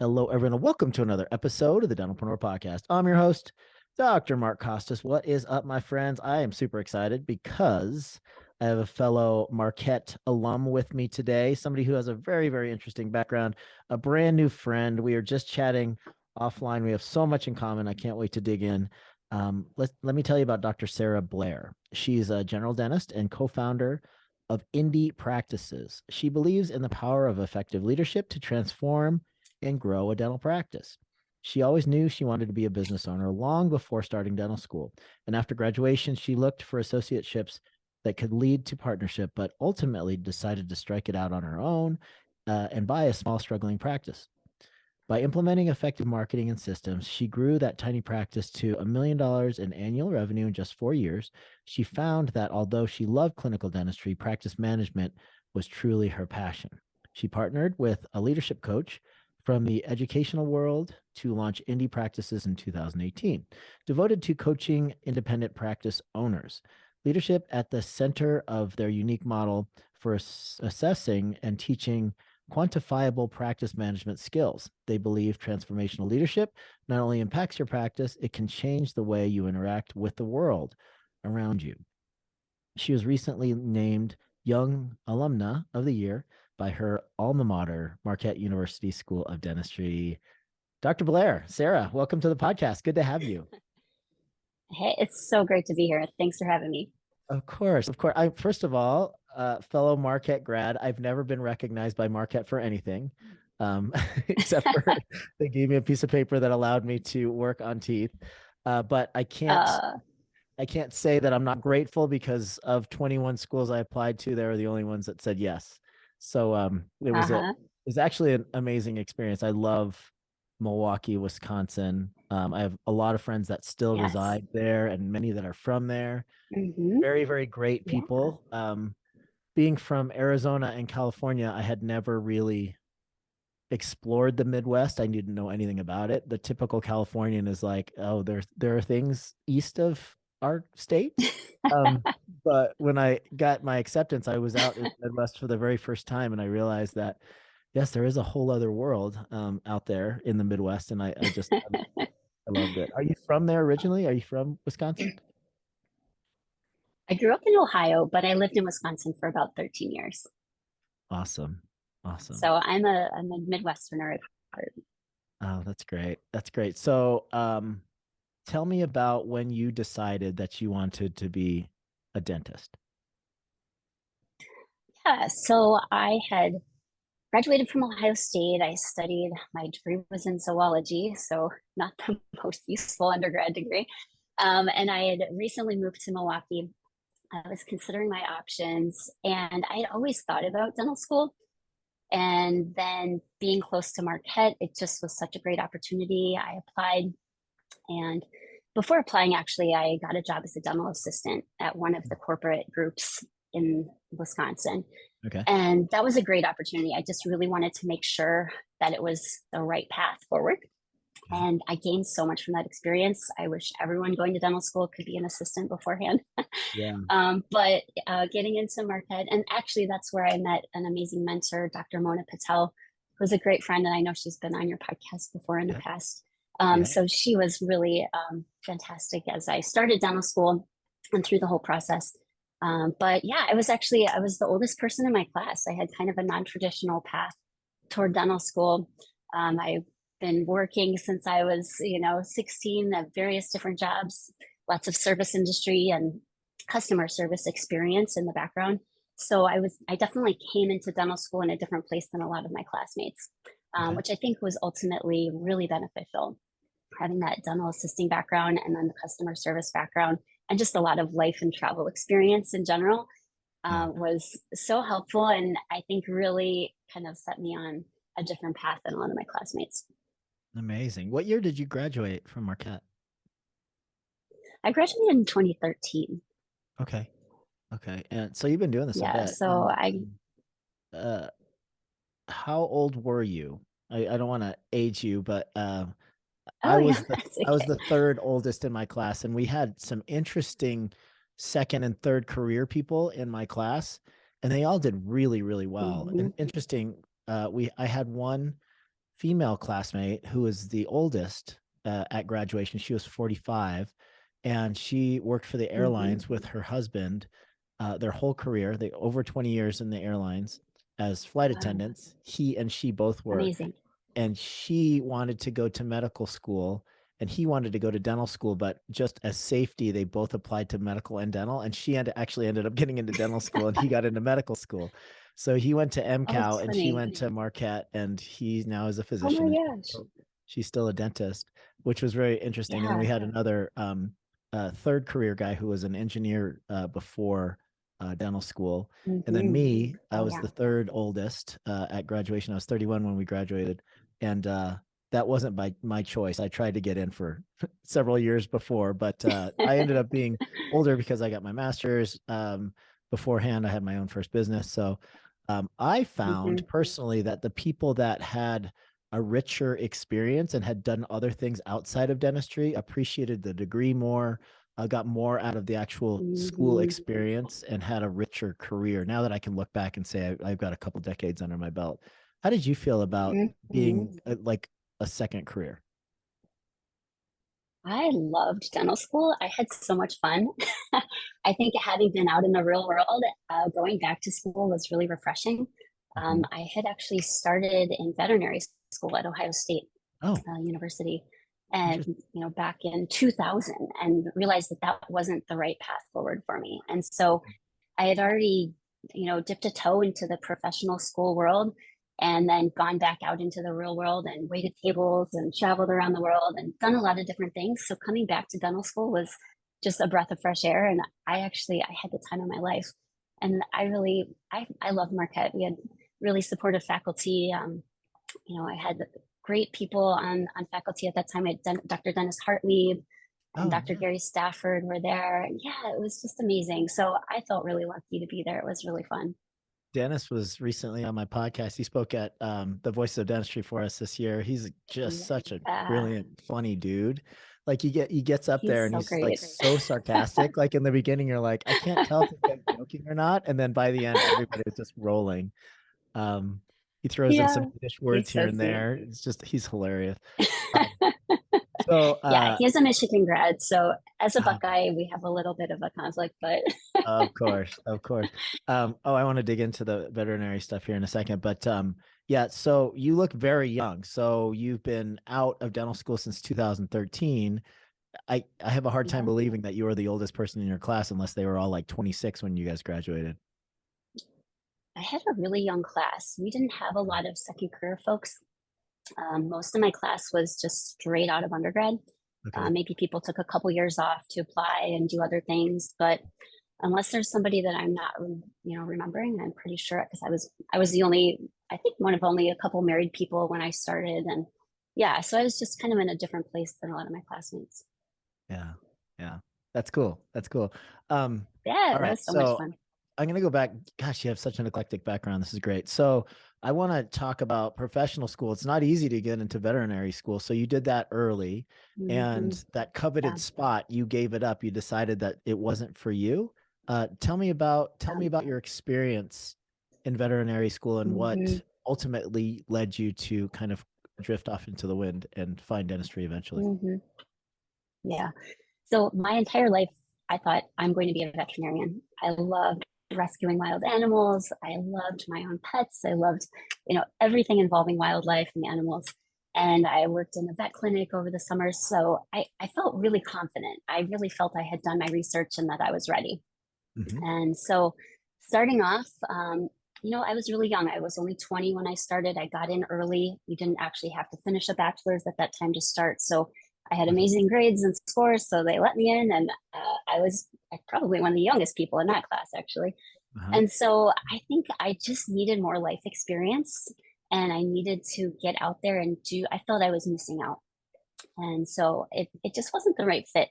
Hello, everyone, and welcome to another episode of the Dentalpreneur podcast. I'm your host, Dr. Mark Costas. What is up, my friends? I am super excited because I have a fellow Marquette alum with me today, somebody who has a very, very interesting background, a brand new friend. We are just chatting offline. We have so much in common. I can't wait to dig in. Let me tell you about Dr. Sarah Blair. She's a general dentist and co-founder of Indie Practices. She believes in the power of effective leadership to transform and grow a dental practice. She always knew she wanted to be a business owner long before starting dental school. And after graduation, she looked for associateships that could lead to partnership, but ultimately decided to strike it out on her own and buy a small, struggling practice. By implementing effective marketing and systems, she grew that tiny practice to $1 million in annual revenue in just 4 years. She found that although she loved clinical dentistry, practice management was truly her passion. She partnered with a leadership coach from the educational world to launch Indie Practices in 2018, devoted to coaching independent practice owners. Leadership at the center of their unique model for assessing and teaching quantifiable practice management skills. They believe transformational leadership not only impacts your practice, it can change the way you interact with the world around you. She was recently named Young Alumna of the Year by her alma mater, Marquette University School of Dentistry. Dr. Blair, Sarah, welcome to the podcast. Good to have you. Hey, it's so great to be here. Thanks for having me. Of course, of course. First of all, fellow Marquette grad, I've never been recognized by Marquette for anything, except for they gave me a piece of paper that allowed me to work on teeth. But Uh, I can't say that I'm not grateful because of 21 schools I applied to, they were the only ones that said yes. So it uh-huh. was actually an amazing experience. I love Milwaukee, Wisconsin. I have a lot of friends that still Yes. reside there and many that are from there. Hmm. Very, very great Yeah. people. Being from Arizona and California, I had never really explored the Midwest. I didn't know anything about it. The typical Californian is like, oh, there are things east of our state. Um, but when I got my acceptance, I was out in the Midwest for the very first time, and I realized that yes, there is a whole other world out there in the Midwest, and I loved it. Are you from there originally? Are you from Wisconsin? I grew up in Ohio, but I lived in Wisconsin for about 13 years. Awesome, awesome. So I'm a Midwesterner at heart. Oh, that's great. That's great. So, tell me about when you decided that you wanted to be a dentist. Yeah, so I had graduated from Ohio State. I studied, my degree was in zoology, so not the most useful undergrad degree. And I had recently moved to Milwaukee. I was considering my options, and I had always thought about dental school. And then being close to Marquette, it just was such a great opportunity. I applied, and before applying, actually, I got a job as a dental assistant at one of the corporate groups in Wisconsin. Okay. And that was a great opportunity. I just really wanted to make sure that it was the right path forward. Okay. And I gained so much from that experience. I wish everyone going to dental school could be an assistant beforehand. Yeah. But getting into Marquette, and actually that's where I met an amazing mentor, Dr. Mona Patel, who's a great friend, and I know she's been on your podcast before in the Yeah. past. Yeah. So she was really fantastic as I started dental school and through the whole process. But yeah, I was the oldest person in my class. I had kind of a non-traditional path toward dental school. I've been working since I was, 16 at various different jobs, lots of service industry and customer service experience in the background. So I definitely came into dental school in a different place than a lot of my classmates, Okay. which I think was ultimately really beneficial. Having that dental assisting background and then the customer service background and just a lot of life and travel experience in general Yeah. was so helpful. And I think really kind of set me on a different path than a lot of my classmates. Amazing. What year did you graduate from Marquette? I graduated in 2013. Okay. Okay. And so you've been doing this a Yeah. bit. So And I, uh, how old were you? I don't want to age you, but oh, yeah, that's I was okay. the third oldest in my class, and we had some interesting second and third career people in my class, and they all did really, really well. Hmm. And interesting, I had one. female classmate who was the oldest at graduation. She was 45, and she worked for the airlines with her husband their whole career. They over 20 years in the airlines as flight Wow. attendants. He and she both were, Amazing. and she wanted to go to medical school and he wanted to go to dental school, but just as safety they both applied to medical and dental, and she actually ended up getting into dental school and he got into medical school. So he went to Oh, that's MCAL and she funny. went to Marquette, and he now is a Oh physician, my and gosh. she's still a dentist, which was very interesting. And then we Yeah. had another third career guy who was an engineer before dental school. And then me, I Oh was yeah. the third oldest at graduation. I was 31 when we graduated. And that wasn't by my choice. I tried to get in for several years before, but I ended up being older because I got my master's. Beforehand, I had my own first business. So I found personally that the people that had a richer experience and had done other things outside of dentistry appreciated the degree more, got more out of the actual school hmm experience, and had a richer career. Now that I can look back and say I've got a couple decades under my belt. How did you feel about hmm being like a second career? I loved dental school. I had so much fun. I think having been out in the real world, going back to school was really refreshing. Mhm. I had actually started in veterinary school at Ohio State Oh, University, and interesting. back in 2000, and realized that that wasn't the right path forward for me. And so I had already, dipped a toe into the professional school world and then gone back out into the real world and waited tables and traveled around the world and done a lot of different things. So coming back to dental school was just a breath of fresh air. And I had the time of my life. And I love Marquette. We had really supportive faculty. I had great people on faculty at that time. I had Dr. Dennis Hartlieb and Oh, Dr. yeah. Gary Stafford were there. And yeah, it was just amazing. So I felt really lucky to be there. It was really fun. Dennis was recently on my podcast. He spoke at the Voice of Dentistry for us this year. He's just such a Yeah, brilliant, funny dude. Like he gets up there he's and so he's like great. so sarcastic. Like in the beginning, you're like, I can't tell if this guy's joking or not. And then by the end, everybody is just rolling. Um, he throws in some Yeah, English words he's here so and sweet. there. It's just he's hilarious. Um, so Yeah, he is a Michigan grad. So as a uh, Buckeye, we have a little bit of a conflict, but Of course, of course. Oh, I want to dig into the veterinary stuff here in a second, but yeah, so you look very young. So you've been out of dental school since 2013. I have a hard time yeah, believing that you were the oldest person in your class unless they were all like 26 when you guys graduated. I had a really young class. We didn't have a lot of second career folks. Most of my class was just straight out of undergrad. Okay. Maybe people took a couple years off to apply and do other things, but unless there's somebody that I'm not, remembering, I'm pretty sure because I was the only, I think one of only a couple married people when I started, and yeah, so I was just kind of in a different place than a lot of my classmates. Yeah. Yeah. That's cool. That's cool. Um, Yeah, all that right. was so much So fun. I'm going to go back. Gosh, you have such an eclectic background. This is great. So I want to talk about professional school. It's not easy to get into veterinary school. So you did that early, hmm and that coveted Yeah, spot, you gave it up. You decided that it wasn't for you. Tell me about your experience in veterinary school and hmm what ultimately led you to kind of drift off into the wind and find dentistry eventually. hmm yeah. So my entire life, I thought I'm going to be a veterinarian. I loved rescuing wild animals. I loved my own pets. I loved, everything involving wildlife and animals. And I worked in a vet clinic over the summers. So I felt really confident. I really felt I had done my research and that I was ready. Hmm. And so starting off, I was really young. I was only 20 when I started. I got in early. You didn't actually have to finish a bachelor's at that time to start. So I had Okay. amazing grades and scores. So they let me in. And I was probably one of the youngest people in that class, actually. Uh-huh. And so I think I just needed more life experience and I needed to get out there and I felt I was missing out. And so it just wasn't the right fit.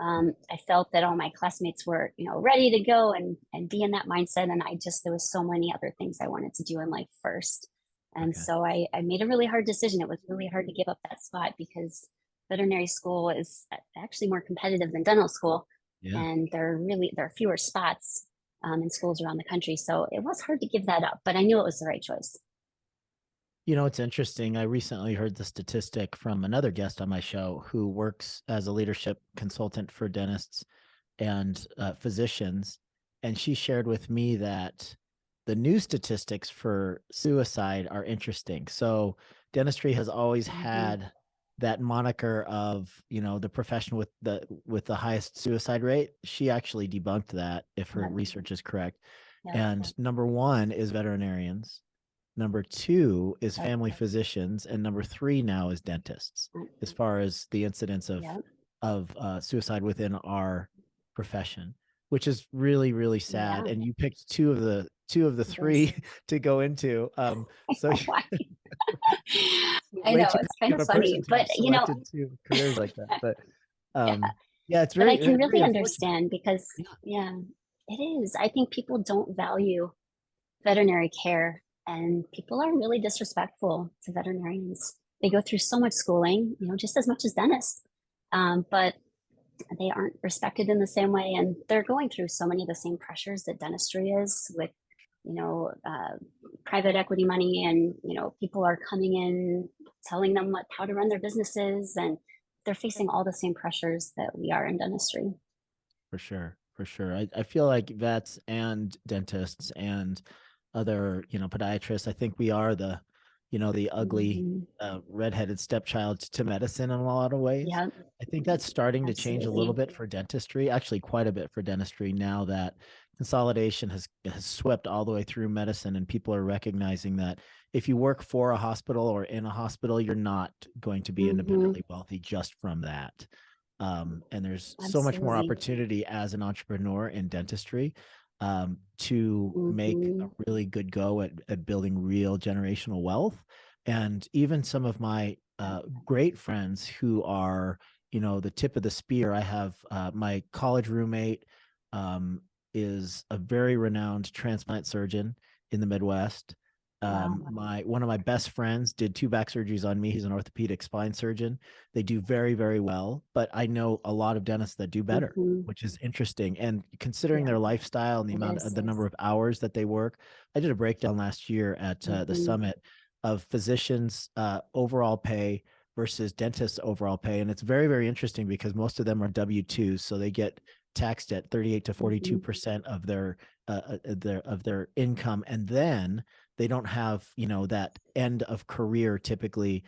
I felt that all my classmates were, ready to go and be in that mindset. And there was so many other things I wanted to do in life first. And Okay. so I made a really hard decision. It was really hard to give up that spot because veterinary school is actually more competitive than dental school. Yeah. And there are fewer spots in schools around the country. So it was hard to give that up, but I knew it was the right choice. It's interesting. I recently heard the statistic from another guest on my show who works as a leadership consultant for dentists and physicians. And she shared with me that the new statistics for suicide are interesting. So, dentistry has always Mm-hmm. had that moniker of, the profession with the highest suicide rate. She actually debunked that, if her Yep. research is correct. Yep. And number one is veterinarians. Number two is Yep. family physicians, and number three now is dentists, as far as the incidence of Yep. suicide within our profession, which is really, really sad. Yeah. And you picked two of the It is. three to go into. So Why? I way know too it's happy kind of of a person funny, to but have selected two careers like that. But yeah, yeah, it's but I very, can very really unfortunate. understand because, Yeah, yeah, it is. I think people don't value veterinary care, and people are really disrespectful to veterinarians. They go through so much schooling, just as much as dentists, but they aren't respected in the same way, and they're going through so many of the same pressures that dentistry is with, you know, uh, private equity money, and people are coming in telling them how to run their businesses, and they're facing all the same pressures that we are in dentistry. for sure, for sure. I feel like vets and dentists and other, podiatrists, I think we are the ugly Mm-hmm. redheaded stepchild to medicine in a lot of ways. Yeah, I think that's starting to change a little absolutely. bit for dentistry, actually quite a bit for dentistry, now that consolidation has swept all the way through medicine, and people are recognizing that if you work for a hospital or in a hospital, you're not going to be Mm-hmm. independently wealthy just from that. And there's so much more Absolutely. opportunity as an entrepreneur in dentistry, to make a Mm-hmm. really good go at building real generational wealth. And even some of my great friends who are, the tip of the spear. I have my college roommate, um, is a very renowned transplant surgeon in the Midwest. Wow. My one of my best friends did two back surgeries on me. He's an orthopedic spine surgeon. They do very, very well, but I know a lot of dentists that do better, Mm-hmm. which is interesting. And considering Yeah, their lifestyle and the it amount is. of the number of hours that they work, I did a breakdown last year at the Mm-hmm. summit of physicians' overall pay versus dentists' overall pay, and it's very, very interesting because most of them are W-2s, so they get taxed at 38 to Mm-hmm. 42% of their income, and then they don't have that end of career, typically,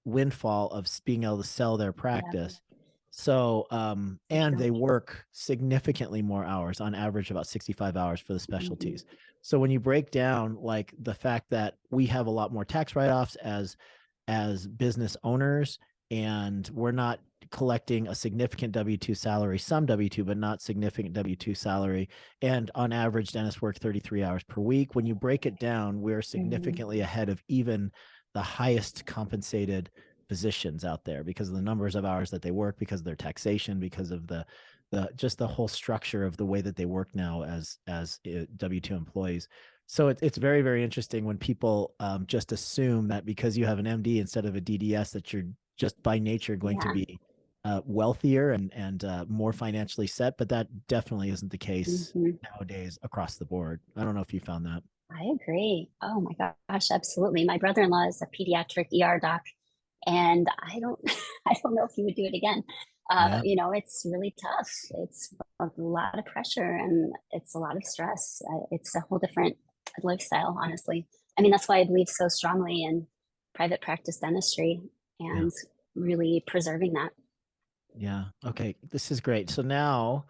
windfall of being able to sell their Yeah, practice. So, for and sure. they work significantly more hours, on average about 65 hours for the Mm-hmm. specialties. So when you break down like the fact that we have a lot more tax write-offs as business owners, and we're not collecting a significant W-2 salary, some W-2, but not significant W-2 salary. And on average, dentists work 33 hours per week. When you break it down, we're Mm-hmm. significantly ahead of even the highest compensated physicians out there, because of the numbers of hours that they work, because of their taxation, because of the just the whole structure of the way that they work now as W-2 employees. So it's very, very interesting when people just assume that because you have an MD instead of a DDS, that you're just by nature going to Yeah. be wealthier and more financially set. But that definitely isn't the case Mm-hmm. nowadays across the board. I don't know if you found that. I agree. Oh my gosh, absolutely. My brother-in-law is a pediatric ER doc, and I don't, I don't know if he would do it again. Yeah. It's really tough. It's a lot of pressure and it's a lot of stress. It's a whole different lifestyle, honestly. I mean, that's why I believe so strongly in private practice dentistry Yeah. and really preserving that. Yeah. Okay. This is great. So now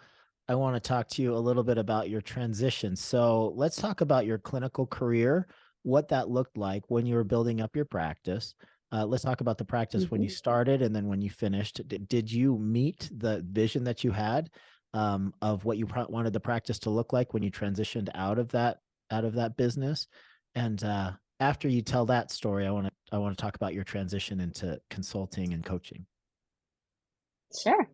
I want to talk to you a little bit about your transition. So let's talk about your clinical career, what that looked like when you were building up your practice. Let's talk about the practice when you Mm-hmm. started and then when you finished. Did you meet the vision that you had, of what you wanted the practice to look like when you transitioned out of that business? And after you tell that story, I want to talk about your transition into consulting and coaching. Sure.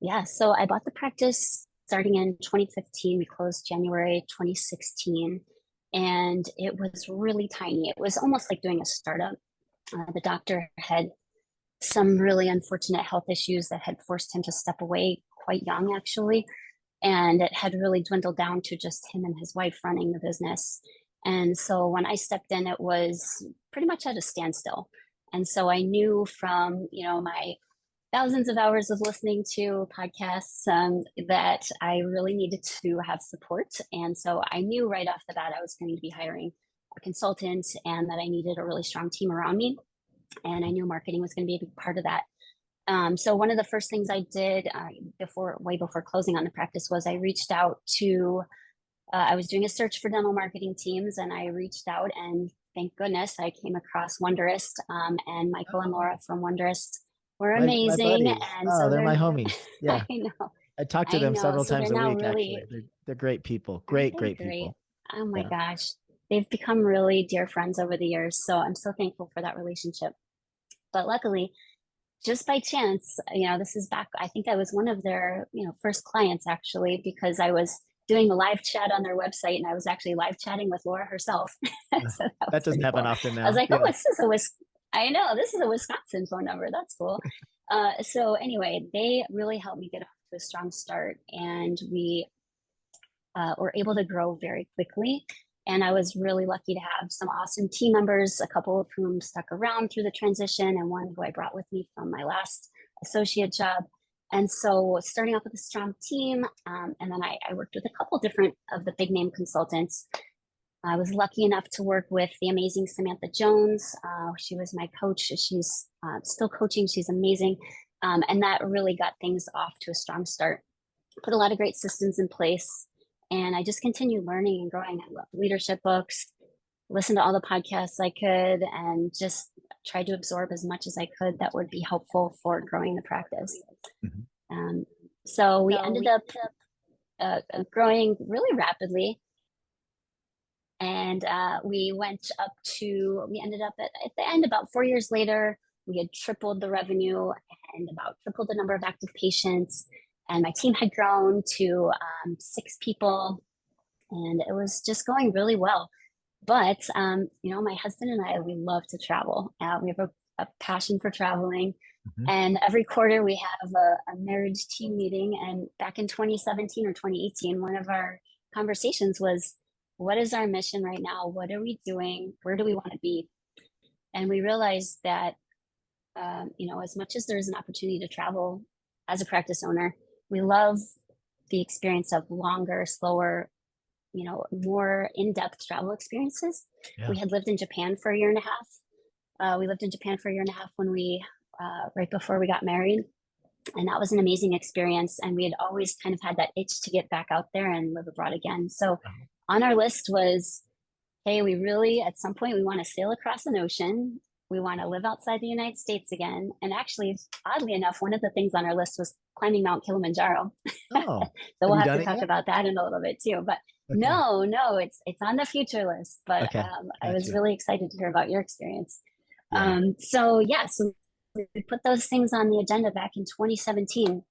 Yeah. So I bought the practice starting in 2015. We closed January 2016, and it was really tiny. It was almost like doing a startup. The doctor had some really unfortunate health issues that had forced him to step away quite young, actually. And it had really dwindled down to just him and his wife running the business. And so when I stepped in, it was pretty much at a standstill. And so I knew from, my thousands of hours of listening to podcasts that I really needed to have support. And so I knew right off the bat I was going to be hiring a consultant and that I needed a really strong team around me. And I knew marketing was going to be a big part of that. So one of the first things I did way before closing on the practice was I reached out to, I was doing a search for dental marketing teams, and I reached out, and thank goodness I came across Wonderist, and Michael and Laura from Wonderist were My amazing. buddies. And Oh, so they're my they're, homies. I Yeah. know, I talk to them several so times they're a now week, really, actually. They're great people. aren't Great, they great great? people. Oh my Yeah. gosh. They've become really dear friends over the years. So I'm so thankful for that relationship. But luckily, just by chance, this is back, I think I was one of their, first clients actually, because I was doing the live chat on their website and I was actually live chatting with Laura herself. So that That was doesn't pretty happen cool. often I was now. like, Yeah. oh, I know, this is a Wisconsin phone number. That's cool. So anyway, they really helped me get off to a strong start, and we were able to grow very quickly. And I was really lucky to have some awesome team members, a couple of whom stuck around through the transition, and one who I brought with me from my last associate job. And so, starting off with a strong team, and then I worked with a couple different of the big name consultants. I was lucky enough to work with the amazing Samantha Jones. She was my coach. She's still coaching. She's amazing. And that really got things off to a strong start. Put a lot of great systems in place. And I just continued learning and growing. I loved leadership books, listened to all the podcasts I could, and just tried to absorb as much as I could that would be helpful for growing the practice. Mhm. So we ended up growing really rapidly. And we ended up at the end, about 4 years later, we had tripled the revenue and about tripled the number of active patients. And my team had grown to 6 people, and it was just going really well. But, my husband and I, we love to travel. We have a passion for traveling. Mhm. And every quarter we have a marriage team meeting. And back in 2017 or 2018, one of our conversations was, what is our mission right now? What are we doing? Where do we want to be? And we realized that, as much as there's an opportunity to travel as a practice owner, we love the experience of longer, slower, more in-depth travel experiences. Yeah. We had lived in Japan for a year and a half. We lived in Japan for a year and a half when right before we got married. And that was an amazing experience. And we had always kind of had that itch to get back out there and live abroad again. So on our list was, hey, we really, at some point, we want to sail across an ocean. We want to live outside the United States again. And actually, oddly enough, one of the things on our list was climbing Mount Kilimanjaro. Oh, So have we'll you have done to it talk yet? about that in a little bit too. But Okay. no, it's on the future list. But Okay. I was Gotcha. really excited to hear about your experience. Yeah. So we put those things on the agenda back in 2017,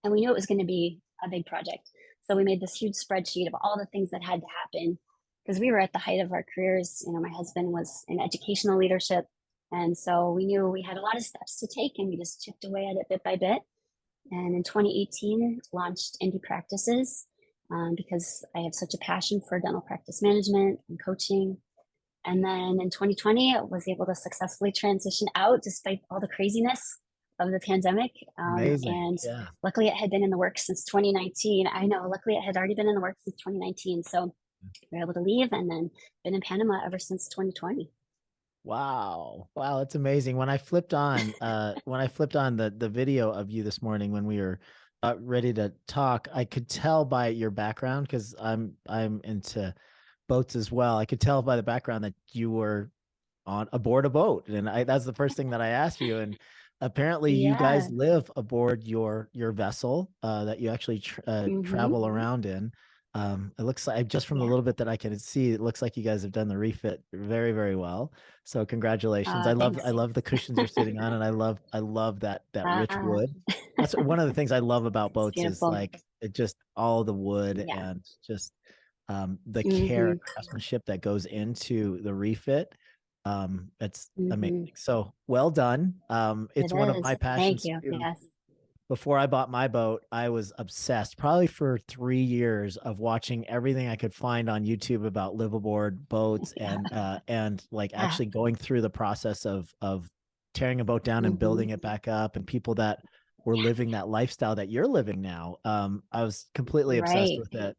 and we knew it was going to be a big project. So we made this huge spreadsheet of all the things that had to happen, because we were at the height of our careers. My husband was in educational leadership. And so we knew we had a lot of steps to take, and we just chipped away at it bit by bit. And in 2018, launched Indie Practices, because I have such a passion for dental practice management and coaching. And then in 2020, I was able to successfully transition out despite all the craziness of the pandemic. Amazing. And Yeah. luckily, it had been in the works since 2019. I know, luckily, it had already been in the works since 2019. So we were able to leave, and then been in Panama ever since 2020. Wow. Wow, that's amazing. When I flipped on the video of you this morning when we were ready to talk, I could tell by your background, because I'm into boats as well. I could tell by the background that you were on aboard a boat, and that's the first thing that I asked you. And apparently you guys Yeah. live aboard your vessel that you actually travel around in. It looks like, just from the little bit that I can see, it looks like you guys have done the refit very, very well. So congratulations. I Thanks. love the cushions you're sitting on, and I love that rich Ah, wood. That's one of the things I love about it's boats, is beautiful. like it just all the wood Yeah. and just the care and craftsmanship that goes into the refit. It's amazing. So well done. It's It one of my is. Thank passions you. too. Yes. before I bought my boat, I was obsessed probably for 3 years of watching everything I could find on YouTube about liveaboard boats and like Yeah. actually going through the process of tearing a boat down and Hmm. building it back up, and people that were living that lifestyle that you're living now. I was completely obsessed Right. with it.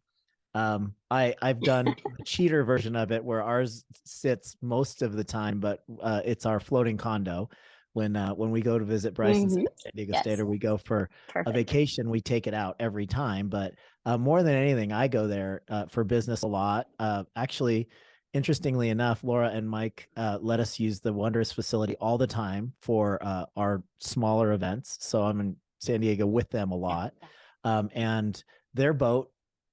I've done the cheater version of it where ours sits most of the time, but it's our floating condo. When we go to visit Bryce and Hmm. San Diego State, Yes. or we go for a Perfect. vacation, we take it out every time. But more than anything, I go there for business a lot. Actually, interestingly enough, Laura and Mike let us use the Wondrous facility all the time for our smaller events. So I'm in San Diego with them a Yeah. lot. And their boat,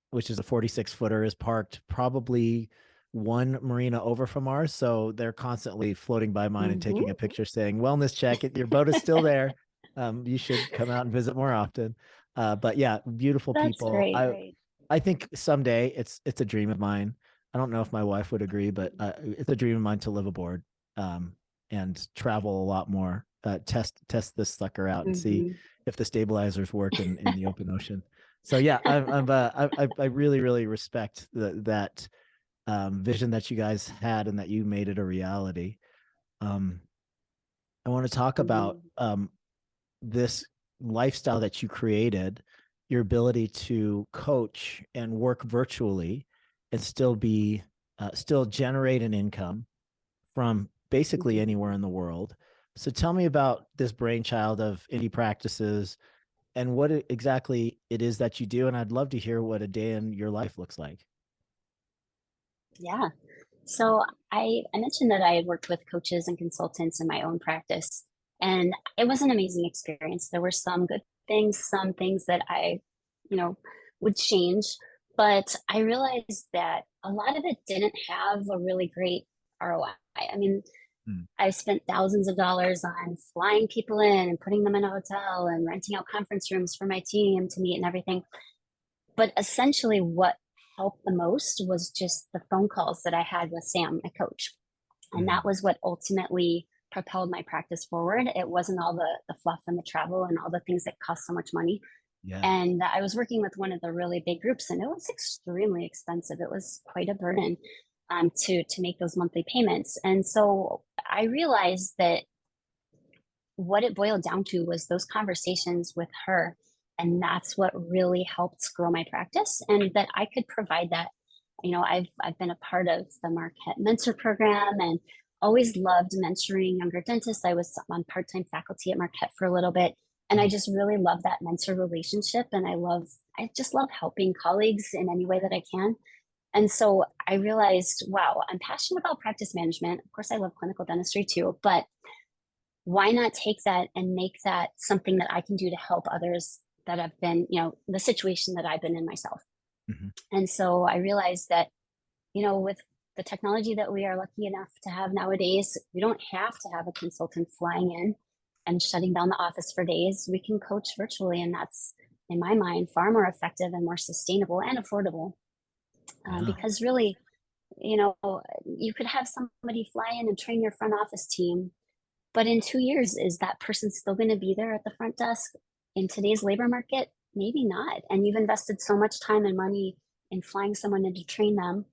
which is a 46 footer, is parked probably one marina over from ours. So they're constantly floating by mine and Hmm. taking a picture saying, wellness check, your boat is still there. You should come out and visit more often. But yeah, beautiful That's people. great. I think someday it's a dream of mine. I don't know if my wife would agree, but it's a dream of mine to live aboard um, and travel a lot more. Test this sucker out and see Hmm. if the stabilizers work in the open ocean. So yeah, I really really respect that vision that you guys had and that you made it a reality. Um, I want to talk Hmm. about this lifestyle that you created, your ability to coach and work virtually and still generate an income from basically Hmm. anywhere in the world. So tell me about this brainchild of indie practices and what exactly it is that you do. And I'd love to hear what a day in your life looks like. Yeah. So I mentioned that I had worked with coaches and consultants in my own practice, and it was an amazing experience. There were some good things, some things that you know, would change, but I realized that a lot of it didn't have a really great ROI. I mean, Mm. I spent thousands of dollars on flying people in and putting them in a hotel and renting out conference rooms for my team to meet and everything. But essentially, what helped the most was just the phone calls that I had with Sam, my coach. And that Mm. was what ultimately propelled my practice forward. It wasn't all the fluff and the travel and all the things that cost so much money. Yeah. And I was working with one of the really big groups, and it was extremely expensive. It was quite a burden to make those monthly payments. And so I realized that what it boiled down to was those conversations with her. And that's what really helped grow my practice, and that I could provide that. I've been a part of the Marquette Mentor program and always loved mentoring younger dentists. I was on part-time faculty at Marquette for a little bit. And I Mm. just really love that mentor relationship. And I just love helping colleagues in any way that I can. And so I realized, wow, I'm passionate about practice management. Of course, I love clinical dentistry too, but why not take that and make that something that I can do to help others that have been, the situation that I've been in myself. Mhm. And so I realized that, with the technology that we are lucky enough to have nowadays, we don't have to have a consultant flying in and shutting down the office for days. We can coach virtually, and that's, in my mind, far more effective and more sustainable and affordable. Yeah. Because really, you know, you could have somebody fly in and train your front office team, but in 2 years, is that person still going to be there at the front desk in today's labor market? Maybe not. And you've invested so much time and money in flying someone in to train them.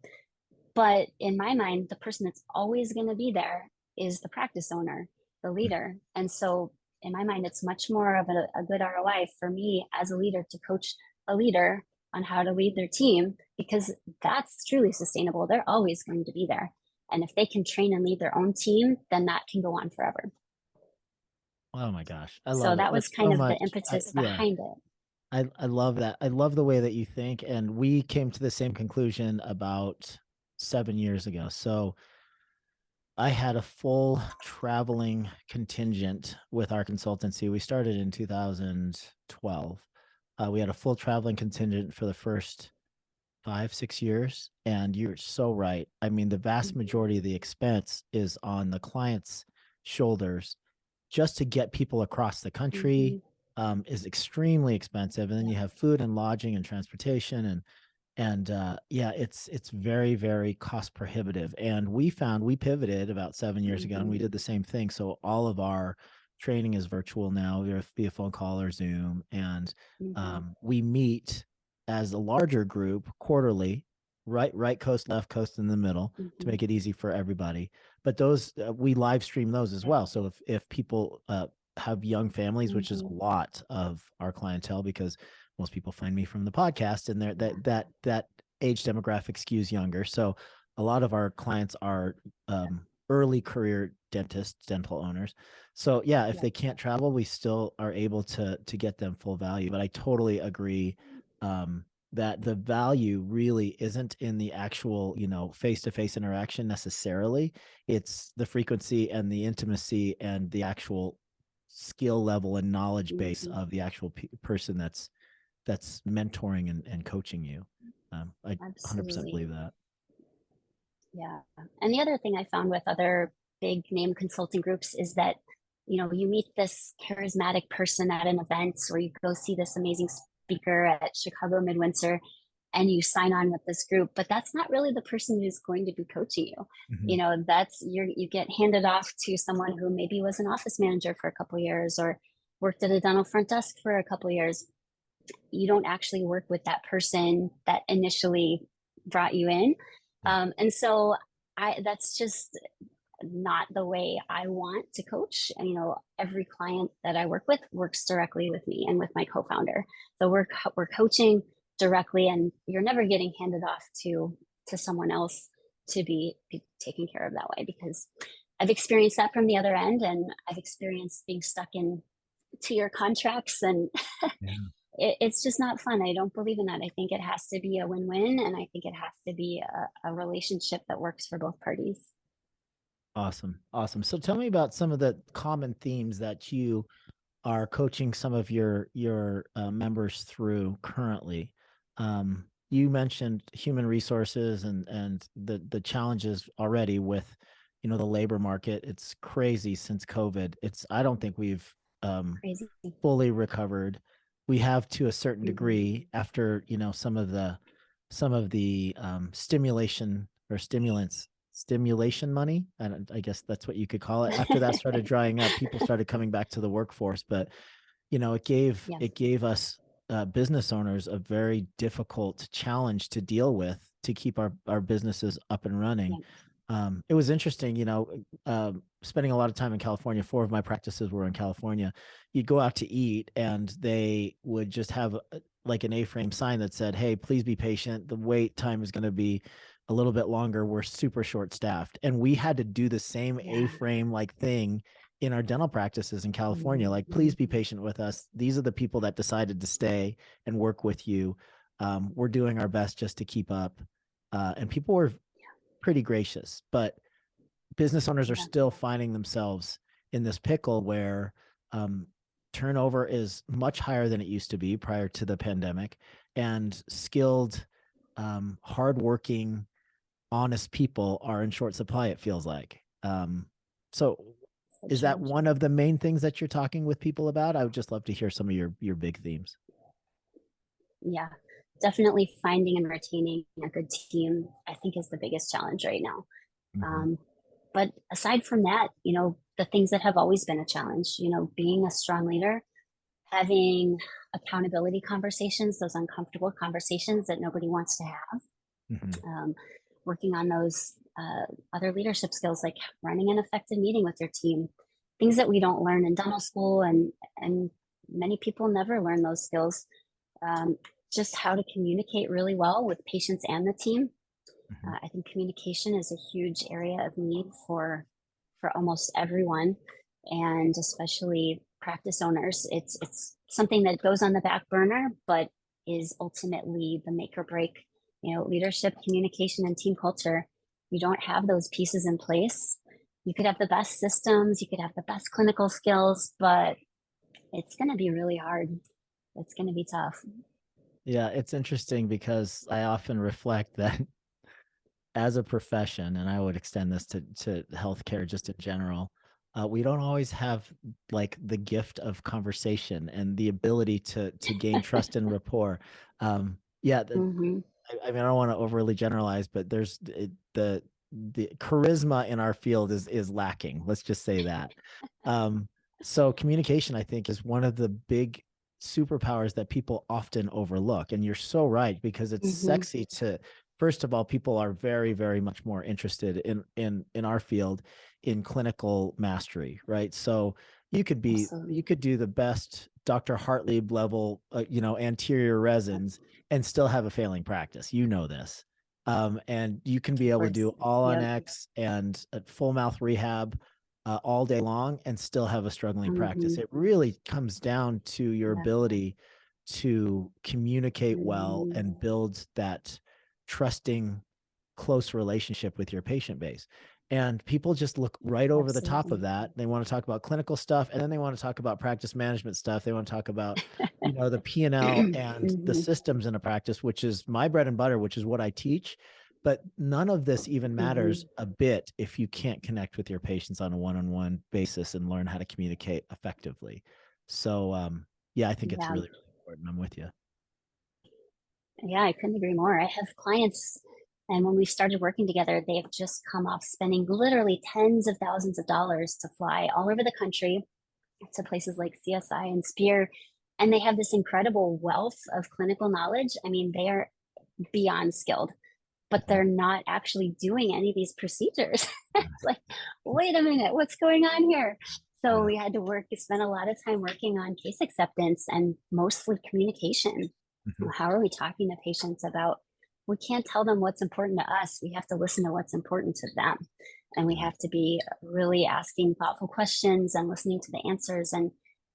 But in my mind, the person that's always going to be there is the practice owner, the Mm. leader. And so, in my mind, it's much more of a good ROI for me as a leader to coach a leader on how to lead their team, because that's truly sustainable. They're always going to be there. And if they can train and lead their own team, then that can go on forever. Oh my gosh. I So love it. that was That's kind so of the much. impetus Yeah. behind it. I love that. I love the way that you think. And we came to the same conclusion about 7 years ago. So I had a full traveling contingent with our consultancy. We started in 2012. We had a full traveling contingent for the first 5, 6 years. And you're so right. I mean, the vast Mhm. majority of the expense is on the client's shoulders just to get people across the country. Mhm. Is extremely expensive. And then Yeah. you have food and lodging and transportation and yeah, it's very very cost prohibitive. And we pivoted about 7 years ago and we Mhm. did the same thing. So all of our training is virtual now via phone call or Zoom, and Mm-hmm. we meet as a larger group quarterly, right coast, left coast, in the middle, to Mm-hmm. make it easy for everybody. But those we live stream those as well. So if people have young families, which is Mm-hmm. a lot of our clientele, because most people find me from the podcast, and that age demographic skews younger. So a lot of our clients are early career dentists, dental owners. So yeah, if Yep. they can't travel, we still are able to get them full value. But I totally agree that the value really isn't in the actual, face-to-face interaction necessarily. It's the frequency and the intimacy and the actual skill level and knowledge base Mm-hmm. of the actual person that's mentoring and coaching you. I 100% Absolutely. believe that. Yeah. And the other thing I found with other big name consulting groups is that, you meet this charismatic person at an event, or you go see this amazing speaker at Chicago Midwinter, and you sign on with this group, but that's not really the person who's going to be coaching you. Mhm. That's you get handed off to someone who maybe was an office manager for a couple of years or worked at a dental front desk for a couple of years. You don't actually work with that person that initially brought you in. Yeah. And so that's just not the way I want to coach. And, every client that I work with works directly with me and with my co-founder. So we're coaching directly, and you're never getting handed off to someone else to be taken care of that way, because I've experienced that from the other end, and I've experienced being stuck in 2-year contracts, and Yeah. it's just not fun. I don't believe in that. I think it has to be a win-win, and I think it has to be a relationship that works for both parties. Awesome. Awesome. So tell me about some of the common themes that you are coaching some of your members through currently. You mentioned human resources and the challenges already with, the labor market. It's crazy since COVID. I don't think we've Crazy. fully recovered. We have to a certain Mm-hmm. degree after, some of the stimulation or stimulation money. I guess that's what you could call it. After that started drying up, people started coming back to the workforce. But it gave Yes. it gave us business owners a very difficult challenge to deal with to keep our businesses up and running. Yeah. It was interesting, spending a lot of time in California. 4 of my practices were in California. You'd go out to eat, and they would just have like an A-frame sign that said, "Hey, please be patient. The wait time is going to be a little bit longer. We're super short-staffed." And we had to do the same Yeah. A-frame like thing in our dental practices in California. Like, please be Mm-hmm. patient with us. These are the people that decided to stay and work with you. We're doing our best just to keep up. And people were pretty gracious, but business owners are Yeah. still finding themselves in this pickle where um, turnover is much higher than it used to be prior to the pandemic, and skilled, hardworking, honest people are in short supply, it feels like. So So is that one challenging. of the main things that you're talking with people about? I would just love to hear some of your big themes. Yeah. Definitely finding and retaining a good team, I think, is the biggest challenge right now. Mm-hmm. Um, but aside from that, the things that have always been a challenge, being a strong leader, having accountability conversations, those uncomfortable conversations that nobody wants to have, Mm-hmm. um, working on those other leadership skills like running an effective meeting with your team, things that we don't learn in dental school, and many people never learn those skills. Um, just how to communicate really well with patients and the team. Mm-hmm. I think communication is a huge area of need for almost everyone, and especially practice owners. It's something that goes on the back burner, but is ultimately the make or break. Leadership, communication, and team culture. You don't have those pieces in place. You could have the best systems, you could have the best clinical skills, but it's going to be really hard. It's going to be tough. Yeah, it's interesting because I often reflect that as a profession, and I would extend this to healthcare just in general, we don't always have like the gift of conversation and the ability to gain trust and rapport. Yeah, Mm-hmm. I mean, I don't want to overly generalize, but the charisma in our field is lacking. Let's just say that. Um, So communication, I think, is one of the big superpowers that people often overlook. And you're so right, because it's Mm-hmm. sexy to, first of all, people are very, very much more interested in our field in clinical mastery, right? So you Absolutely. could do the best Dr. Hartley level, anterior resins and still have a failing practice. You know this. And you can be Of able to course. do all on Yep. X and a full mouth rehab all day long and still have a struggling Mm-hmm. practice. It really comes down to your Yeah. ability to communicate well Mm-hmm. and build that trusting, close relationship with your patient base. And people just look right over the top of Absolutely. that. They want to talk about clinical stuff, and then they want to talk about practice management stuff. They want to talk about, the P&L and the Mm-hmm. systems in a practice, which is my bread and butter, which is what I teach. But none of this even matters Mm-hmm. a bit if you can't connect with your patients on a one-on-one basis and learn how to communicate effectively. So, yeah, I think it's Yeah. really, really important. I'm with you. Yeah, I couldn't agree more. I have clients, and when we started working together, they've just come off spending literally tens of thousands of dollars to fly all over the country to places like CSI and Spear. And they have this incredible wealth of clinical knowledge. I mean, they are beyond skilled, but Mhm. they're not actually doing any of these procedures. It's like, wait a minute, what's going on here? So Yeah. we had to spend a lot of time working on case acceptance and mostly communication. Mhm. How are we talking to patients about? We can't tell them what's important to us. We have to listen to what's important to them. And we Yeah. have to be really asking thoughtful questions and listening to the answers and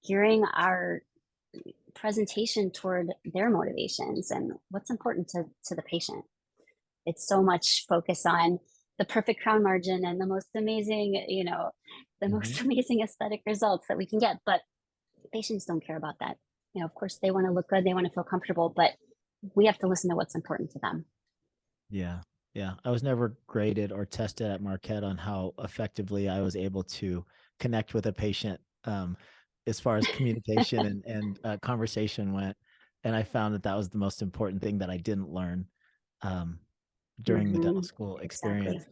gearing our presentation toward their motivations and what's important to the patient. It's so much focus on the perfect crown margin and the most amazing, the Mhm. most amazing aesthetic results that we can get. But patients don't care about that. Of course, they want to look good, they want to feel comfortable, but we have to listen to what's important to them. Yeah. Yeah. I was never graded or tested at Marquette on how effectively I was able to connect with a patient, as far as communication and conversation went. And I found that that was the most important thing that I didn't learn, um, during the dental Mm-hmm. school Exactly. experience.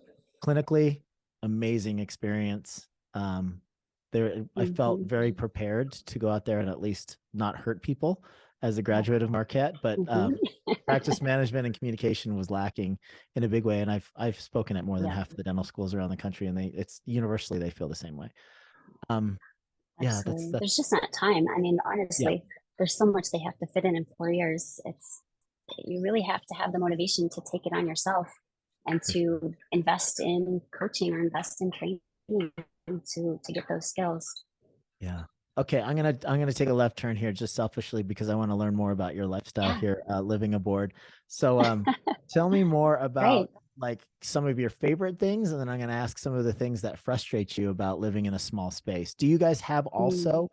Clinically, amazing experience. Um, I felt Mm-hmm. very prepared to go out there and at least not hurt people as a graduate of Marquette, but Mm-hmm. practice management and communication was lacking in a big way. And I've spoken at more than Yeah, half of the dental schools around the country, and it's universally they feel the same way. Um, yeah, absolutely. that's There's just not time. I mean, yeah. honestly, there's so much they have to fit in 4 years. You really have to have the motivation to take it on yourself and For sure. to invest in coaching or invest in training to get those skills. Yeah. Okay, I'm gonna take a left turn here just selfishly because I want to learn more about your lifestyle Yeah, here, living aboard. So, tell me more great. about like some of your favorite things, and then I'm gonna ask some of the things that frustrate you about living in a small space. Do you guys have Mm, also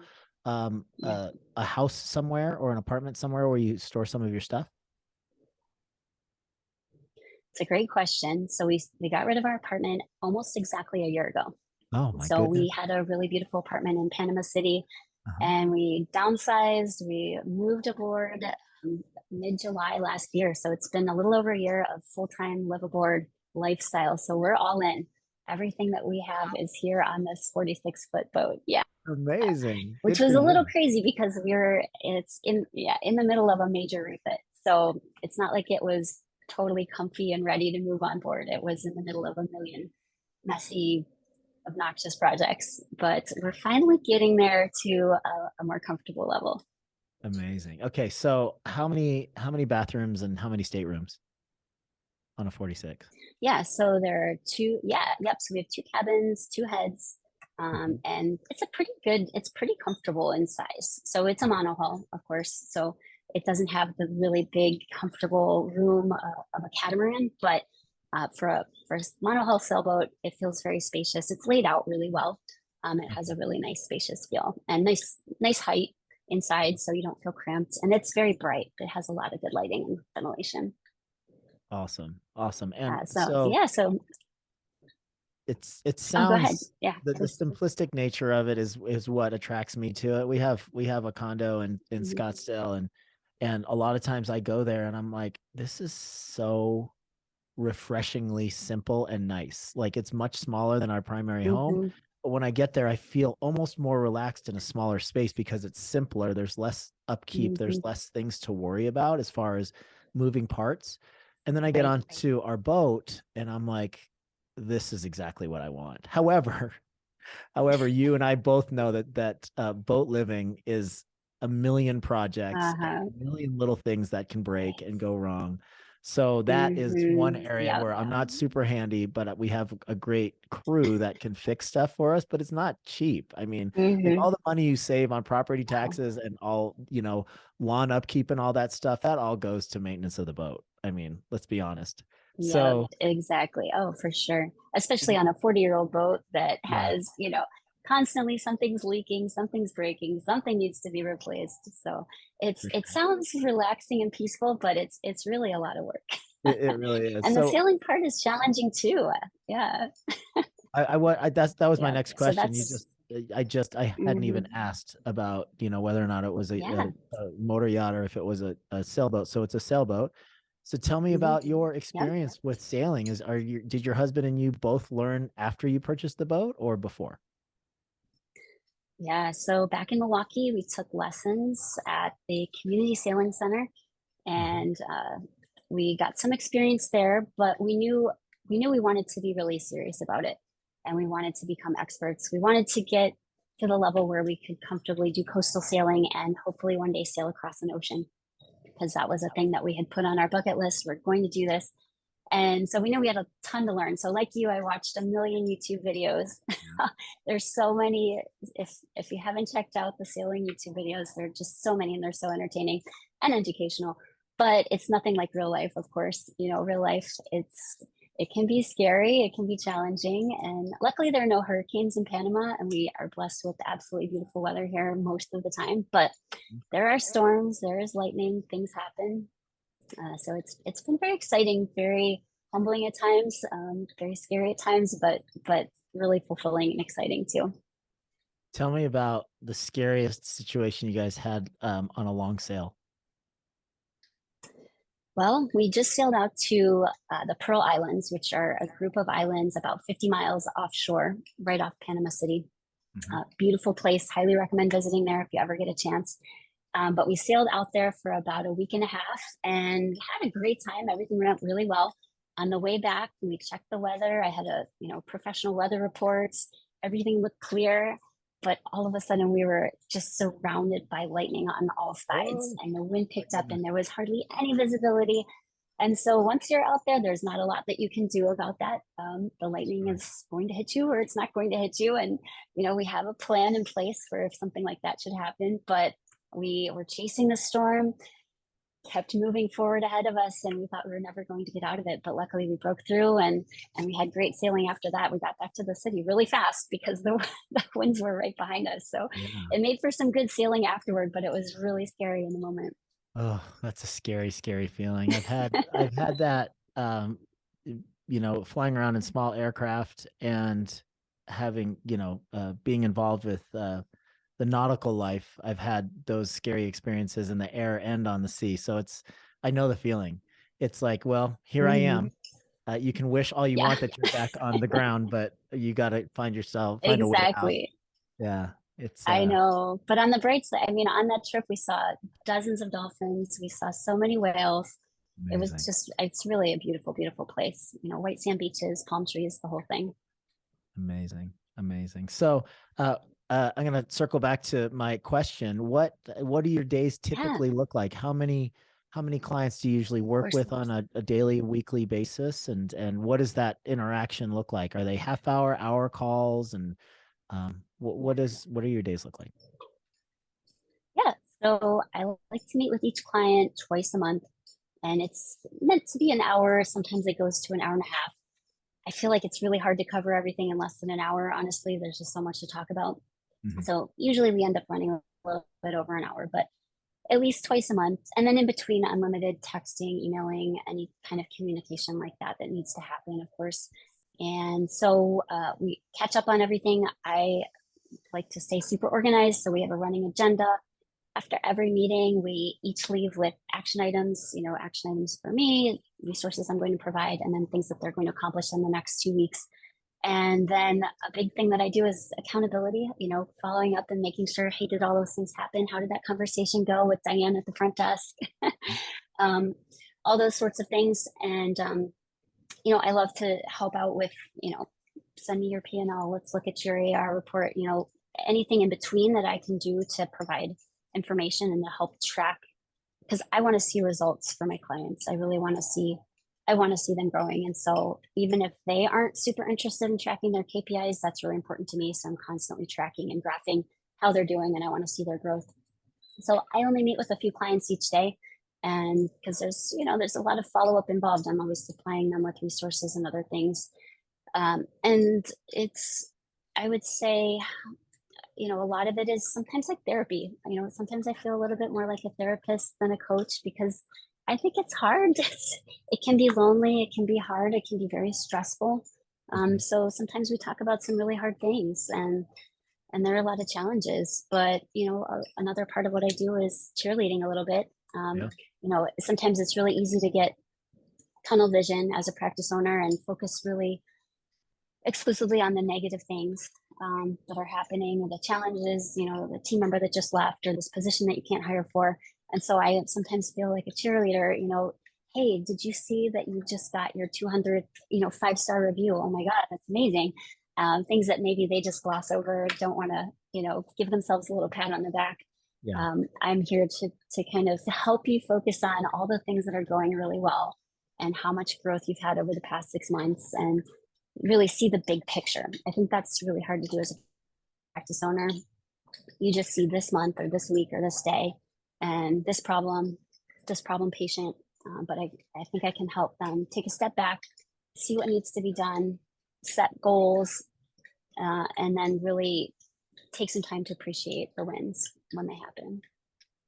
yeah, a house somewhere or an apartment somewhere where you store some of your stuff? it's a great question. So we got rid of our apartment almost exactly a year ago. Oh my So we goodness. had a really beautiful apartment in Panama City, Uh-huh. and we downsized. We moved aboard mid July last year. So it's been a little over a year of full time live aboard lifestyle. So we're all in. Everything that we have is here on this 46-foot boat. Yeah. Amazing. Which Good for was a little you. crazy because it's in the middle of a major refit. So it's not like it was totally comfy and ready to move on board. It was in the middle of a million messy, obnoxious projects, but we're finally getting there to a more comfortable level. Amazing. Okay, so how many bathrooms and how many staterooms on a 46? Yeah, so there are two. Yeah, yep. So we have two cabins, two heads, Mhm. and it's pretty comfortable in size. So it's a monohull, of course. So it doesn't have the really big, comfortable room of a catamaran, but for a monohull sailboat, it feels very spacious. It's laid out really well. It has a Okay. really nice, spacious feel and nice height inside, so you don't feel cramped. And it's very bright. It has a lot of good lighting and ventilation. Awesome. Awesome. And So so yeah, so it oh, go ahead. sounds Yeah, the please. simplistic nature of it is what attracts me to it. We have a condo in Mhm. Scottsdale, and a lot of times I go there and I'm like, this is so refreshingly simple and nice. Like it's much smaller than our primary home, Mhm. when I get there, I feel almost more relaxed in a smaller space because it's simpler. There's less upkeep. Mm-hmm. There's less things to worry about as far as moving parts. And then I get Right. onto our boat and I'm like, this is exactly what I want. However, you and I both know that boat living is a million projects and Uh-huh. a million little things that can break and go wrong. So that is one Mm-hmm. area Yep. where I'm not super handy, but we have a great crew that can fix stuff for us, but it's not cheap. I mean, like Mm-hmm. all the money you save on property Wow. taxes and all, lawn upkeep and all that stuff, that all goes to maintenance of the boat. I mean, let's be honest. Yeah, So, exactly. Oh, for sure. Especially on a 40-year-old boat that yeah, has, constantly something's leaking, something's breaking, something needs to be replaced. So for it sure. sounds relaxing and peaceful, but it's really a lot of work. It really is. And the So sailing part is challenging too. Yeah. that was my Yeah. next So question. that's I hadn't even mhm. asked about, whether or not it was Yeah. a motor yacht or if it was a sailboat. So it's a sailboat. So tell me Hmm. about your Yep. experience with sailing. Did your husband and you both learn after you purchased the boat or before? Yeah. So back in Milwaukee, we took lessons at the community sailing center, Uh-huh. and we got some experience there, but we knew we wanted to be really serious about it, and we wanted to become experts. We wanted to get to the level where we could comfortably do coastal sailing and hopefully one day sail across an ocean, because that was a thing that we had put on our bucket list. We're going to do this. And so we knew we had a ton to learn. So like you, I watched a million YouTube videos. There's so many. If you haven't checked out the sailing YouTube videos, there are just so many and they're so entertaining and educational. But it's nothing like real life, of course. Real life, it can be scary, it can be challenging. And luckily there are no hurricanes in Panama, and we are blessed with absolutely beautiful weather here most of the time. But there are storms, there is lightning, things happen. So it's been very exciting, very humbling at times, very scary at times, but really fulfilling and exciting too. Tell me about the scariest situation you guys had on a long sail. Well, we just sailed out to the Pearl Islands, which are a group of islands about 50 miles offshore, right off Panama City. Mhm. Beautiful place. Highly recommend visiting there if you ever get a chance. But we sailed out there for about a week and a half and had a great time. Everything went really well. On the way back, we checked the weather. I had professional weather reports. Everything looked clear, but all of a sudden we were just surrounded by lightning on all sides, Oh and the wind my picked up, goodness. and there was hardly any visibility. And so once you're out there, there's not a lot that you can do about that. The lightning Right. is going to hit you or it's not going to hit you. And, we have a plan in place for if something like that should happen. But we were chasing the storm, kept moving forward ahead of us, and we thought we were never going to get out of it. But luckily we broke through, and we had great sailing after that. We got back to the city really fast because the winds were right behind us. So Yeah. it made for some good sailing afterward, but it was really scary in the moment. Oh, that's a scary, scary feeling. I've had that flying around in small aircraft and having, being involved with the nautical life. I've had those scary experiences in the air and on the sea. So I know the feeling. It's like, well, here I Mm-hmm. am. You can wish all you Yeah, want that you're back on the ground, but you got to find a way out. exactly. Yeah. It's I know. But on the bright side, I mean, on that trip, we saw dozens of dolphins. We saw so many whales. amazing. It's really a beautiful, beautiful place. White sand beaches, palm trees, the whole thing. Amazing. Amazing. So, I'm going to circle back to my question. What do your days Yeah, typically look like? How many clients do you usually of work course. with on a daily, weekly basis? And what does that interaction look like? Are they half hour calls? And what are your days look like? Yeah. So I like to meet with each client twice a month, and it's meant to be an hour. Sometimes it goes to an hour and a half. I feel like it's really hard to cover everything in less than an hour. Honestly, there's just so much to talk about. Mhm. So usually we end up running a little bit over an hour, but at least twice a month. And then in between, unlimited texting, emailing, any kind of communication like that needs to happen, of course. And so we catch up on everything. I like to stay super organized. So we have a running agenda. After every meeting, we each leave with action items, action items for me, resources I'm going to provide, and then things that they're going to accomplish in the next 2 weeks. And then a big thing that I do is accountability, following up and making sure, hey, did all those things happen? How did that conversation go with Diane at the front desk? um, all those sorts of things. And, I love to help out with, send me your P&L. Let's look at your AR report, anything in between that I can do to provide information and to help track, because I want to see results for my clients. I want to see them growing. And so even if they aren't super interested in tracking their KPIs, that's really important to me. So I'm constantly tracking and graphing how they're doing, and I want to see their growth. So I only meet with a few clients each day. And because there's a lot of follow-up involved, I'm always supplying them with resources and other things. And I would say, a lot of it is sometimes like therapy. Sometimes I feel a little bit more like a therapist than a coach, because I think it's hard. It can be lonely. It can be hard. It can be very stressful. So sometimes we talk about some really hard things, and there are a lot of challenges. But another part of what I do is cheerleading a little bit. Sometimes it's really easy to get tunnel vision as a practice owner and focus really exclusively on the negative things that are happening, or the challenges, the team member that just left, or this position that you can't hire for. And so I sometimes feel like a cheerleader, hey, did you see that you just got your 200, 5-star review? Oh my God, that's amazing. Things that maybe they just gloss over, don't want to, give themselves a little pat on the back. Yeah. I'm here to kind of help you focus on all the things that are going really well, and how much growth you've had over the past 6 months, and really see the big picture. I think that's really hard to do as a practice owner. You just see this month or this week or this day, and this problem patient. But I think I can help them take a step back, see what needs to be done, set goals, and then really take some time to appreciate the wins when they happen.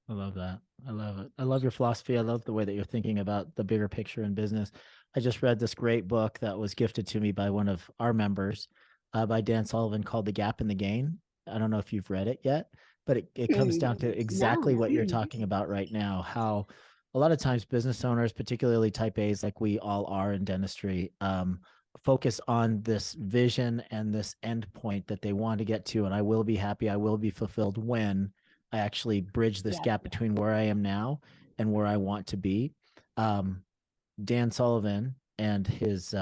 I love that. I love it. I love your philosophy. I love the way that you're thinking about the bigger picture in business. I just read this great book that was gifted to me by one of our members, by Dan Sullivan, called The Gap and the Gain. I don't know if you've read it yet, but it comes down to exactly what you're talking about right now, how a lot of times business owners, particularly type A's like we all are in dentistry, focus on this vision and this end point that they want to get to. And I will be happy, I will be fulfilled when I actually bridge this gap between where I am now and where I want to be. Dan Sullivan and his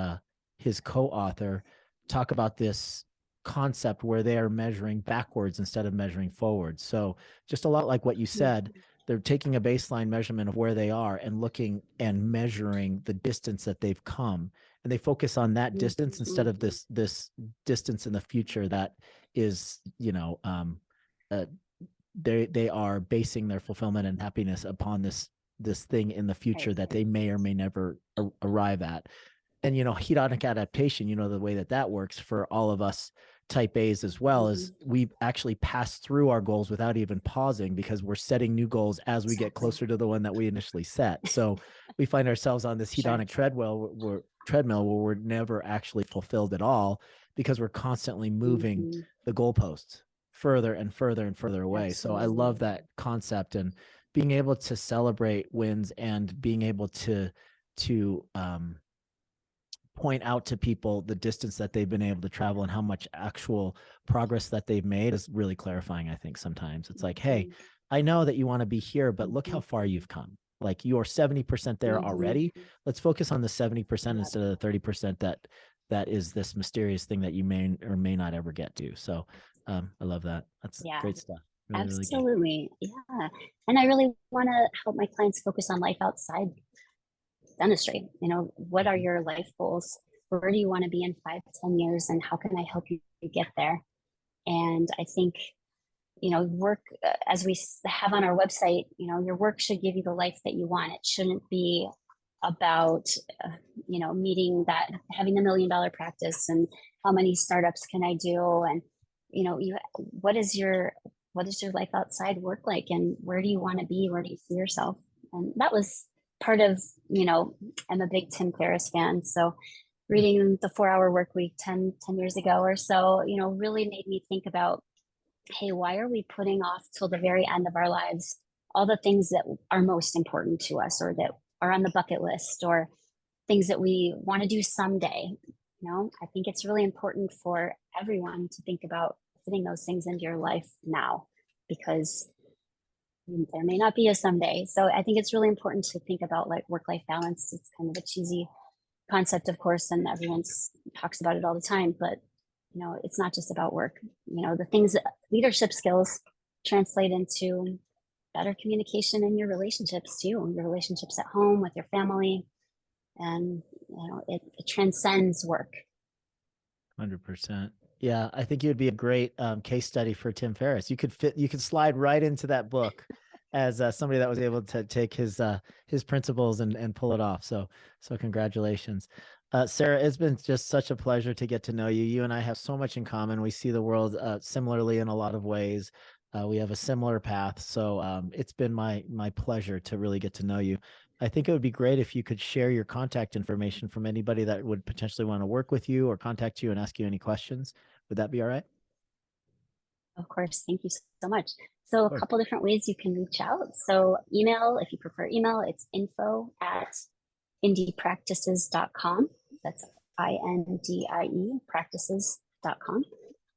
co-author talk about this concept where they are measuring backwards instead of measuring forwards. So just a lot like what you said, they're taking a baseline measurement of where they are and looking and measuring the distance that they've come. And they focus on that distance instead of this distance in the future that is, they are basing their fulfillment and happiness upon this thing in the future that they may or may never arrive at. And hedonic adaptation, the way that works for all of us type A's as well, is we actually pass through our goals without even pausing, because we're setting new goals as we get closer to the one that we initially set. So we find ourselves on this hedonic treadmill where we're never actually fulfilled at all, because we're constantly moving the goalposts further and further and further away. Absolutely. So I love that concept, and being able to celebrate wins and being able to point out to people the distance that they've been able to travel and how much actual progress that they've made is really clarifying. I think sometimes it's like, hey, I know that you want to be here, but look how far you've come. Like, you're 70% there already. Let's focus on the 70% instead of the 30% that is this mysterious thing that you may or may not ever get to. So I love that. That's great stuff. Really, absolutely. Really yeah. And I really want to help my clients focus on life outside dentistry. What are your life goals? Where do you want to be in 5-10 years? And how can I help you get there? And I think, work, as we have on our website, your work should give you the life that you want. It shouldn't be about, having $1 million practice and how many startups can I do? And, what is your life outside work like? And where do you want to be? Where do you see yourself? And that was part of, I'm a big Tim Ferriss fan. So reading The 4-Hour Workweek 10 years ago or so, really made me think about, hey, why are we putting off till the very end of our lives all the things that are most important to us, or that are on the bucket list, or things that we want to do someday? I think it's really important for everyone to think about fitting those things into your life now, because there may not be a someday. So I think it's really important to think about like work-life balance. It's kind of a cheesy concept, of course, and everyone talks about it all the time, but it's not just about work. The things, leadership skills translate into better communication in your relationships too, your relationships at home with your family. And it transcends work. 100%. Yeah, I think you would be a great case study for Tim Ferriss. You could slide right into that book as somebody that was able to take his principles and pull it off. So congratulations. Sarah, it's been just such a pleasure to get to know you. You and I have so much in common. We see the world similarly in a lot of ways. We have a similar path. So it's been my pleasure to really get to know you. I think it would be great if you could share your contact information from anybody that would potentially want to work with you or contact you and ask you any questions. Would that be all right? Of course. Thank you so much. So a couple different ways you can reach out. So email, if you prefer email, it's info@indiepractices.com. That's INDIE practices.com.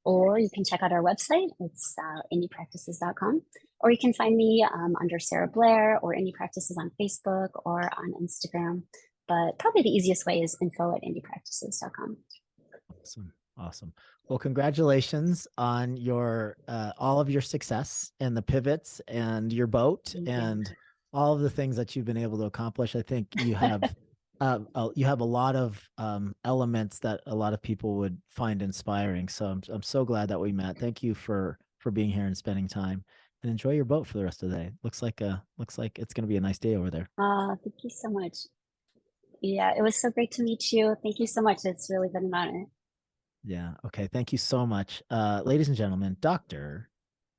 Or you can check out our website. It's indiepractices.com. Or you can find me under Sarah Blair or Indie Practices on Facebook or on Instagram. But probably the easiest way is info@indiepractices.com. Awesome. Well, congratulations on your all of your success and the pivots and your boat and all of the things that you've been able to accomplish. I think you have a lot of elements that a lot of people would find inspiring. So I'm so glad that we met. Thank you for being here and spending time, and enjoy your boat for the rest of the day. Looks like it's going to be a nice day over there. Thank you so much. Yeah, it was so great to meet you. Thank you so much. It's really been an honor. Yeah. Okay. Thank you so much. Ladies and gentlemen, Dr.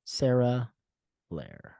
Sarah Blair.